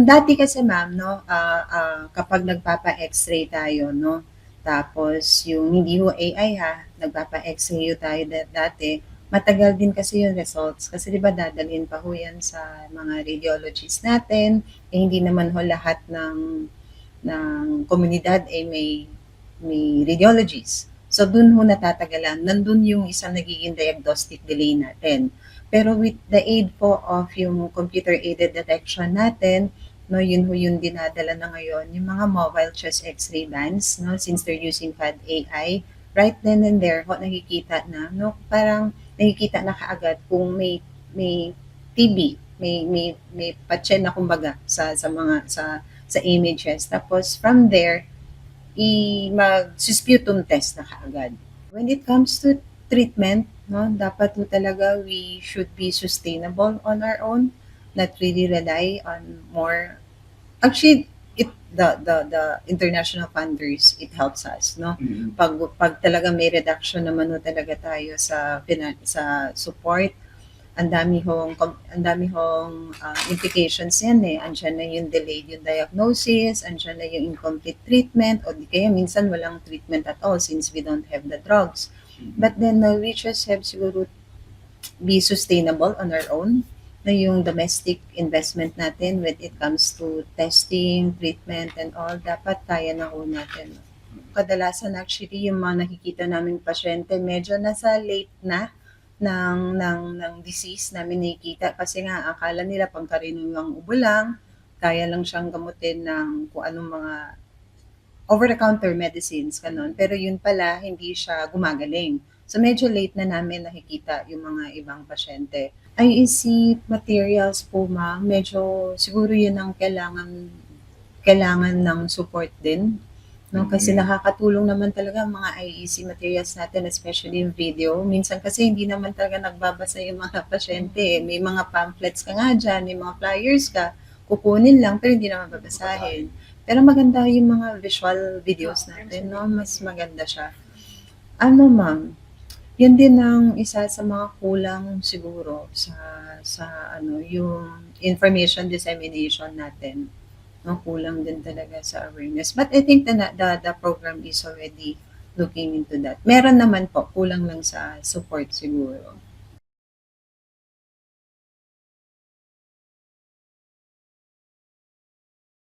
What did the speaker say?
Dati kasi ma'am 'no, kapag nagpapa-X-ray tayo 'no, tapos yung hindi ho AI ha, nagpapa-X-ray ho tayo dati, matagal din kasi yung results. Kasi 'di ba dadalhin pa ho yan sa mga radiologist natin, eh, hindi naman ho lahat ng komunidad ay may radiologist. So dun ho natatagalan, nandun yung isang nagiging diagnostic delay natin. Pero with the aid po of yung computer-aided detection natin, no, yun ho yung dinadala na ngayon, yung mga mobile chest X-ray bands, no, since they're using CAD AI, right then and there, ho, nakikita na, no, parang nakikita na kaagad kung may TB, may patyen na kumbaga sa images. Tapos from there, mag-sputum test na kaagad. When it comes to treatment, no, dapat po talaga we should be sustainable on our own, not really rely on more. Actually, the international funders, it helps us, no? Pag talaga may reduction naman no talaga tayo sa support, ang dami hong implications yan eh. Andiyan na yung delayed yung diagnosis, andiyan na yung incomplete treatment, o di kaya minsan walang treatment at all since we don't have the drugs. But then we just have siguro be sustainable on our own na yung domestic investment natin when it comes to testing, treatment, and all, dapat kaya na ho natin. Kadalasan actually yung mga nakikita naming pasyente medyo nasa late na ng disease namin nakikita kasi nga akala nila pangkaraniwang ubo lang, kaya lang siyang gamutin ng kung anong mga over-the-counter medicines, ganun. Pero yun pala, hindi siya gumagaling. So medyo late na namin nakikita yung mga ibang pasyente. IEC materials po ma'am, medyo siguro yun ang kailangan ng support din. No? Kasi nakakatulong naman talaga ang mga IEC materials natin, especially yung video. Minsan kasi hindi naman talaga nagbabasa yung mga pasyente. May mga pamphlets ka nga dyan, may mga flyers ka, kukunin lang pero hindi naman babasahin. Pero maganda yung mga visual videos natin, no? Mas maganda siya. Ano ma'am, yan din ang isa sa mga kulang siguro sa ano yung information dissemination natin. No, kulang din talaga sa awareness. But I think the program is already looking into that. Meron naman po, kulang lang sa support siguro.